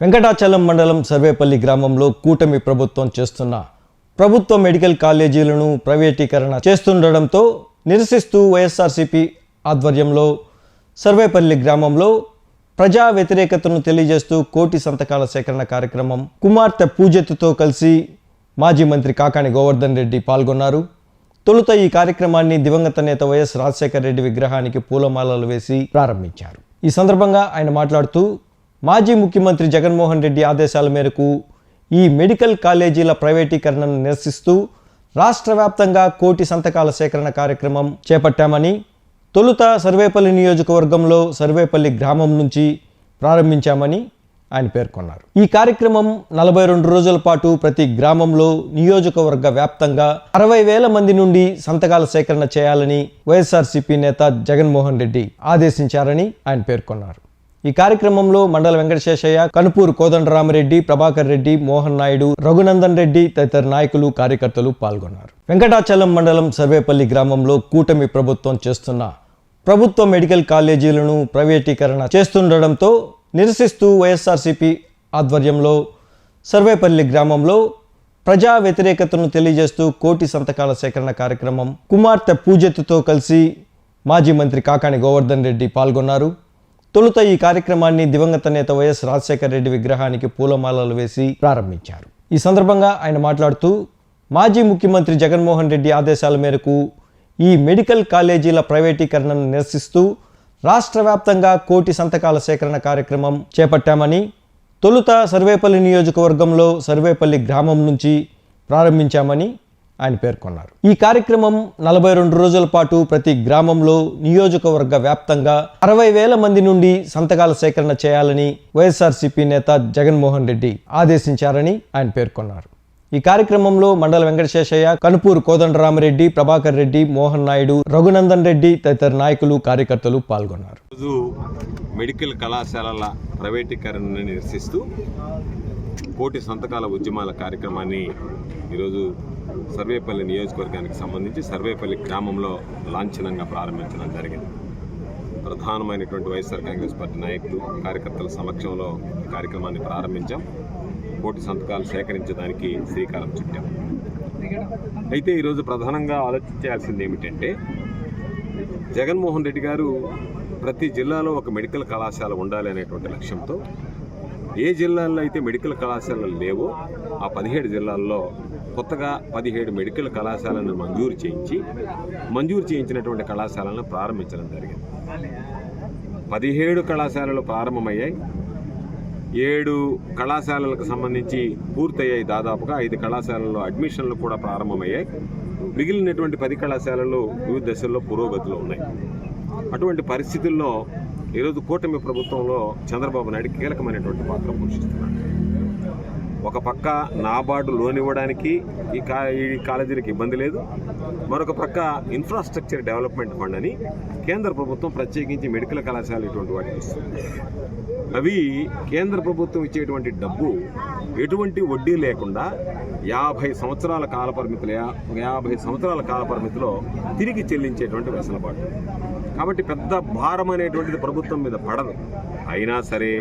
వెంకటాచలం మండలం సర్వేపల్లి గ్రామంలో కూటమి ప్రభుత్వం చేస్తున్న ప్రభుత్వ మెడికల్ కాలేజీలను ప్రైవేటీకరణ చేస్తుండడంతో నిరసిస్తూ వైఎస్ఆర్సీపీ ఆధ్వర్యంలో సర్వేపల్లి గ్రామంలో ప్రజా వ్యతిరేకతను తెలియజేస్తూ కోటి సంతకాల సేకరణ కార్యక్రమం కుమార్తె పూజతో కలిసి మాజీ మంత్రి కాకాని గోవర్ధన్ రెడ్డి పాల్గొన్నారు. తొలుత ఈ కార్యక్రమాన్ని దివంగత నేత వైఎస్ రాజశేఖర రెడ్డి విగ్రహానికి పూలమాలలు వేసి ప్రారంభించారు. ఈ సందర్భంగా ఆయన మాట్లాడుతూ మాజీ ముఖ్యమంత్రి జగన్మోహన్ రెడ్డి ఆదేశాల మేరకు ఈ మెడికల్ కాలేజీల ప్రైవేటీకరణను నిరసిస్తూ రాష్ట్ర వ్యాప్తంగా కోటి సంతకాల సేకరణ కార్యక్రమం చేపట్టామని, తొలుత సర్వేపల్లి నియోజకవర్గంలో సర్వేపల్లి గ్రామం నుంచి ప్రారంభించామని ఆయన పేర్కొన్నారు. ఈ కార్యక్రమం 42 రోజుల పాటు ప్రతి గ్రామంలో నియోజకవర్గ వ్యాప్తంగా 60,000 మంది నుండి సంతకాల సేకరణ చేయాలని వైఎస్ఆర్సీపీ నేత జగన్మోహన్ రెడ్డి ఆదేశించారని ఆయన పేర్కొన్నారు. ఈ కార్యక్రమంలో మండల వెంకటశేషయ్య, కనుపూరు కోదండరామరెడ్డి, ప్రభాకర్ రెడ్డి, మోహన్ నాయుడు, రఘునందన్ రెడ్డి తదితర నాయకులు, కార్యకర్తలు పాల్గొన్నారు. వెంకటాచలం మండలం సర్వేపల్లి గ్రామంలో కూటమి ప్రభుత్వం చేస్తున్న ప్రభుత్వ మెడికల్ కాలేజీలను ప్రైవేటీకరణ చేస్తుండడంతో నిరసిస్తూ వైఎస్ఆర్సీపీ ఆధ్వర్యంలో సర్వేపల్లి గ్రామంలో ప్రజా వ్యతిరేకతను తెలియజేస్తూ కోటి సంతకాల సేకరణ కార్యక్రమం కుమార్తె పూజతో కలిసి మాజీ మంత్రి కాకాని గోవర్ధన్ రెడ్డి పాల్గొన్నారు. తొలుత ఈ కార్యక్రమాన్ని దివంగత నేత వైఎస్ రాజశేఖర రెడ్డి విగ్రహానికి పూలమాలలు వేసి ప్రారంభించారు. ఈ సందర్భంగా ఆయన మాట్లాడుతూ మాజీ ముఖ్యమంత్రి జగన్మోహన్ రెడ్డి ఆదేశాల మేరకు ఈ మెడికల్ కాలేజీల ప్రైవేటీకరణను నిరసిస్తూ రాష్ట్ర వ్యాప్తంగా కోటి సంతకాల సేకరణ కార్యక్రమం చేపట్టామని, తొలుత సర్వేపల్లి నియోజకవర్గంలో సర్వేపల్లి గ్రామం నుంచి ప్రారంభించామని ఆయన పేర్కొన్నారు. ఈ కార్యక్రమం 42 రోజుల పాటు ప్రతి గ్రామంలో నియోజకవర్గ వ్యాప్తంగా 60,000 మంది నుండి సంతకాల సేకరణ చేయాలని వైఎస్ఆర్సీపీ నేత జగన్మోహన్ రెడ్డి ఆదేశించారని ఆయన పేర్కొన్నారు. ఈ కార్యక్రమంలో మండల వెంకటశేషయ్య, కనుపూరు కోదండరామరెడ్డి, ప్రభాకర్ రెడ్డి, మోహన్ నాయుడు, రఘునందన్ రెడ్డి తదితర నాయకులు, కార్యకర్తలు పాల్గొన్నారు. మెడికల్ కళాశాలల ప్రైవేటీకరణను నిరసిస్తూ కోటి సంతకాల ఉద్యమాల కార్యక్రమాన్ని ఈరోజు సర్వేపల్లి నియోజకవర్గానికి సంబంధించి సర్వేపల్లి గ్రామంలో లాంఛనంగా ప్రారంభించడం జరిగింది. ప్రధానమైనటువంటి వైఎస్ఆర్ కాంగ్రెస్ పార్టీ నాయకులు, కార్యకర్తల సమక్షంలో ఈ కార్యక్రమాన్ని ప్రారంభించాం. కోటి సంతకాలు సేకరించడానికి శ్రీకారం చుట్టాం. అయితే ఈరోజు ప్రధానంగా ఆలోచించాల్సింది ఏమిటంటే, జగన్మోహన్ రెడ్డి గారు ప్రతి జిల్లాలో ఒక మెడికల్ కళాశాల ఉండాలి అనేటువంటి లక్ష్యంతో ఏ జిల్లాల్లో అయితే మెడికల్ కళాశాలలు లేవో ఆ 17 జిల్లాల్లో కొత్తగా 17 మెడికల్ కళాశాలను మంజూరు చేయించినటువంటి కళాశాలను ప్రారంభించడం జరిగింది. 17 కళాశాలలు ప్రారంభమయ్యాయి. 7 కళాశాలలకు సంబంధించి పూర్తయ్యాయి. దాదాపుగా 5 కళాశాలల్లో అడ్మిషన్లు కూడా ప్రారంభమయ్యాయి. మిగిలినటువంటి 10 కళాశాలలు వివిధ దశల్లో పురోగతిలో ఉన్నాయి. అటువంటి పరిస్థితుల్లో ఈరోజు కూటమి ప్రభుత్వంలో చంద్రబాబు నాయుడు కీలకమైనటువంటి పాత్ర పోషిస్తున్నారు. ఒక పక్క నాబార్డు లోన్ ఇవ్వడానికి ఈ కాలేజీలకు ఇబ్బంది లేదు. మరొక పక్క ఇన్ఫ్రాస్ట్రక్చర్ డెవలప్మెంట్ ఫండ్ అని కేంద్ర ప్రభుత్వం ప్రత్యేకించి మెడికల్ కళాశాలలు ఇటువంటి వాటికి ఇస్తుంది. అవి కేంద్ర ప్రభుత్వం ఇచ్చేటువంటి డబ్బు ఎటువంటి వడ్డీ లేకుండా 50 సంవత్సరాల కాలపరిమితిలో తిరిగి చెల్లించేటువంటి వెసులుబాటు. కాబట్టి పెద్ద భారం అనేటువంటిది ప్రభుత్వం మీద పడదు. అయినా సరే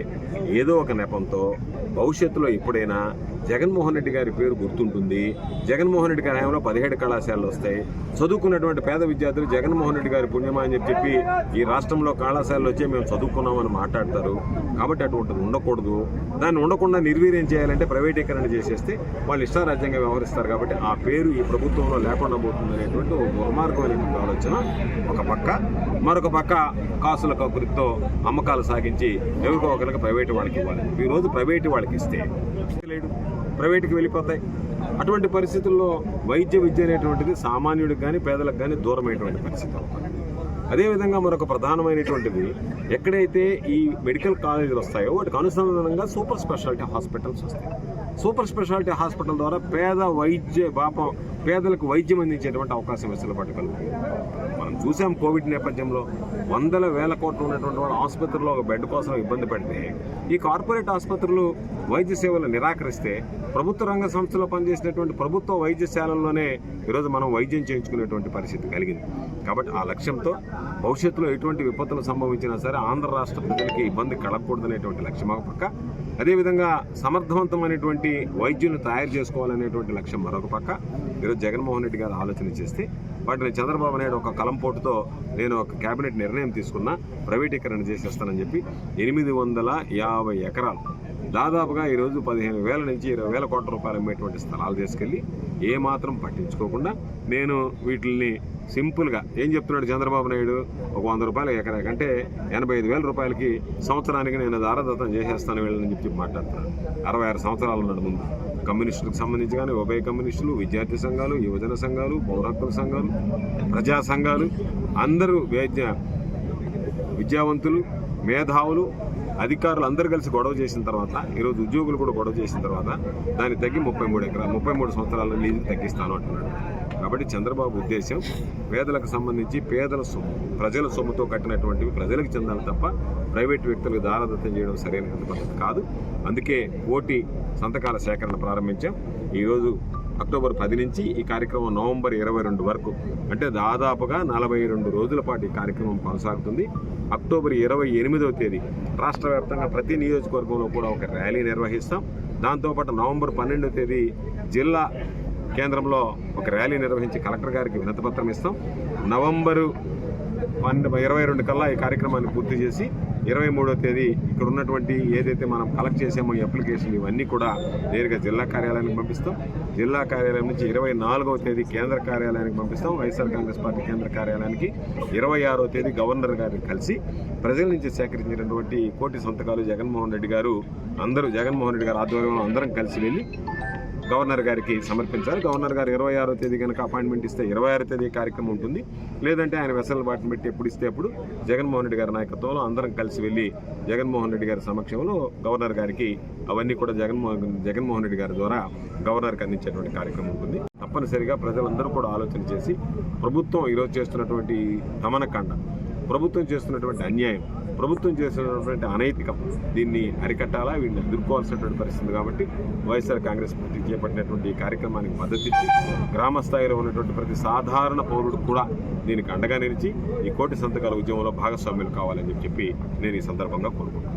ఏదో ఒక నెపంతో భవిష్యత్తులో ఎప్పుడైనా జగన్మోహన్ రెడ్డి గారి పేరు గుర్తుంటుంది. జగన్మోహన్ రెడ్డి గారి హయాంలో 17 కళాశాలలు వస్తాయి. చదువుకున్నటువంటి పేద విద్యార్థులు జగన్మోహన్ రెడ్డి గారి పుణ్యమా అని చెప్పి ఈ రాష్ట్రంలో కళాశాలలు వచ్చి మేము చదువుకున్నామని మాట్లాడతారు. కాబట్టి అటువంటిది ఉండకూడదు. దాన్ని ఉండకుండా నిర్వీర్యం చేయాలంటే ప్రైవేటీకరణ చేసేస్తే వాళ్ళు ఇష్టారాజ్యంగా వ్యవహరిస్తారు. కాబట్టి ఆ పేరు ఈ ప్రభుత్వంలో లేకుండా పోతుంది అనేటువంటి ఒక దుర్మార్గమైనటువంటి ఆలోచన ఒక పక్క. మరొక పక్క కాసుల కబురితో అమ్మకాలు సాగించి ఎవరికో ఒకరికి ప్రైవేటు వాళ్ళకి ఇవ్వాలి. ఈరోజు ప్రైవేటు వాళ్ళకి ఇస్తే లేడు, ప్రైవేటుకి వెళ్ళిపోతాయి. అటువంటి పరిస్థితుల్లో వైద్య విద్య అనేటువంటిది సామాన్యుడికి కానీ పేదలకు కానీ దూరమైనటువంటి పరిస్థితి. అదేవిధంగా మరొక ప్రధానమైనటువంటిది, ఎక్కడైతే ఈ మెడికల్ కాలేజీలు వస్తాయో వాటికి అనుసంధానంగా సూపర్ స్పెషాలిటీ హాస్పిటల్స్ వస్తాయి. సూపర్ స్పెషాలిటీ హాస్పిటల్ ద్వారా పేద వైద్య పేదలకు వైద్యం అందించేటువంటి అవకాశం వెసులుబాటు కలుగుతుంది. మనం చూసాం కోవిడ్ నేపథ్యంలో వందల వేల కోట్లు ఉన్నటువంటి వాళ్ళు ఆసుపత్రిలో ఒక బెడ్ కోసం ఇబ్బంది పడితే ఈ కార్పొరేట్ ఆసుపత్రులు వైద్య సేవలు నిరాకరిస్తే ప్రభుత్వ రంగ సంస్థలో పనిచేసినటువంటి ప్రభుత్వ వైద్యశాలల్లోనే ఈరోజు మనం వైద్యం చేయించుకునేటువంటి పరిస్థితి కలిగింది. కాబట్టి ఆ లక్ష్యంతో భవిష్యత్తులో ఎటువంటి విపత్తులు సంభవించినా సరే ఆంధ్ర రాష్ట్ర ప్రజలకి ఇబ్బంది కలగకూడదనేటువంటి లక్ష్యం ఒక పక్క, అదేవిధంగా సమర్థవంతమైనటువంటి వైద్యులను తయారు చేసుకోవాలనేటువంటి లక్ష్యం మరొక పక్క ఈరోజు జగన్మోహన్ రెడ్డి గారు ఆలోచన చేస్తే వాటిని చంద్రబాబు నాయుడు ఒక కలంపోటుతో నేను ఒక కేబినెట్ నిర్ణయం తీసుకున్నా, ప్రైవేటీకరణ చేసేస్తానని చెప్పి 850 ఎకరాలు దాదాపుగా ఈరోజు 15,000 నుంచి 20,000 కోట్ల రూపాయలు అమ్మేటువంటి స్థలాలు తీసుకెళ్ళి ఏమాత్రం పట్టించుకోకుండా నేను వీటిని సింపుల్గా ఏం చెప్తున్నాడు చంద్రబాబు నాయుడు, ఒక 100 రూపాయల ఎకరాకి అంటే 85,000 రూపాయలకి సంవత్సరానికి నేను దారదత్తం చేసేస్తాను వీళ్ళని చెప్పి మాట్లాడుతున్నాను. 66 సంవత్సరాలు ఉన్నాడు ముందు. కమ్యూనిస్టులకు సంబంధించి కానీ ఉభయ కమ్యూనిస్టులు, విద్యార్థి సంఘాలు, యువజన సంఘాలు, పౌర హక్కుల సంఘాలు, ప్రజా సంఘాలు అందరూ విద్యావంతులు, మేధావులు, అధికారులు అందరూ కలిసి గొడవ చేసిన తర్వాత ఈరోజు ఉద్యోగులు కూడా గొడవ చేసిన తర్వాత దాన్ని తగ్గి 33 సంవత్సరాల లీజు తగ్గిస్తాను అంటున్నాడు. కాబట్టి చంద్రబాబు ఉద్దేశం పేదలకు సంబంధించి పేదల సొమ్ము, ప్రజల సొమ్ముతో కట్టినటువంటివి ప్రజలకు చెందాలి తప్ప ప్రైవేట్ వ్యక్తులకు దారదత్తం చేయడం సరైనటువంటి పద్ధతి కాదు. అందుకే కోటి సంతకాల సేకరణ ప్రారంభించాం. ఈరోజు అక్టోబర్ 10 నుంచి ఈ కార్యక్రమం నవంబర్ 22 వరకు అంటే దాదాపుగా 42 రోజుల పాటు ఈ కార్యక్రమం కొనసాగుతుంది. అక్టోబర్ 28వ తేదీ రాష్ట్ర వ్యాప్తంగా ప్రతి నియోజకవర్గంలో కూడా ఒక ర్యాలీ నిర్వహిస్తాం. దాంతోపాటు నవంబర్ 12వ తేదీ జిల్లా కేంద్రంలో ఒక ర్యాలీ నిర్వహించి కలెక్టర్ గారికి వినతిపత్రం ఇస్తాం. నవంబరు 22 కల్లా ఈ కార్యక్రమాన్ని పూర్తి చేసి 23వ తేదీ ఇక్కడ ఉన్నటువంటి ఏదైతే మనం కలెక్ట్ చేసామో ఈ అప్లికేషన్లు ఇవన్నీ కూడా నేరుగా జిల్లా కార్యాలయానికి పంపిస్తాం. జిల్లా కార్యాలయం నుంచి 24వ తేదీ కేంద్ర కార్యాలయానికి పంపిస్తాం. వైఎస్ఆర్ కాంగ్రెస్ పార్టీ కేంద్ర కార్యాలయానికి 26వ తేదీ గవర్నర్ గారిని కలిసి ప్రజల నుంచి సేకరించినటువంటి కోటి సంతకాలు జగన్మోహన్ రెడ్డి గారు ఆధ్వర్యంలో అందరం కలిసి వెళ్ళి గవర్నర్ గారికి సమర్పించాలి. గవర్నర్ గారు 26వ తేదీ కనుక అపాయింట్మెంట్ ఇస్తే 26వ తేదీ కార్యక్రమం ఉంటుంది. లేదంటే ఆయన వెసలుబాటును బట్టి ఎప్పుడు ఇస్తే అప్పుడు జగన్మోహన్ రెడ్డి గారి నాయకత్వంలో అందరం కలిసి వెళ్ళి జగన్మోహన్ రెడ్డి గారి సమక్షంలో గవర్నర్ గారికి అవన్నీ కూడా జగన్మోహన్ రెడ్డి గారి ద్వారా గవర్నర్కి అందించేటువంటి కార్యక్రమం ఉంటుంది. తప్పనిసరిగా ప్రజలందరూ కూడా ఆలోచన చేసి ప్రభుత్వం ఈరోజు చేస్తున్నటువంటి దమనకాండ, ప్రభుత్వం చేస్తున్నటువంటి అన్యాయం, ప్రభుత్వం చేస్తున్నటువంటి అనైతికం, దీన్ని అరికట్టాలా, వీటిని ఎదుర్కోవాల్సినటువంటి పరిస్థితి. కాబట్టి వైఎస్ఆర్ కాంగ్రెస్ పార్టీ చేపట్టినటువంటి ఈ కార్యక్రమానికి మద్దతు ఇచ్చి గ్రామ స్థాయిలో ఉన్నటువంటి ప్రతి సాధారణ పౌరుడు కూడా దీనికి అండగా నిలిచి ఈ కోటి సంతకాల ఉద్యమంలో భాగస్వామ్యులు కావాలని చెప్పి నేను ఈ సందర్భంగా కోరుకుంటున్నాను.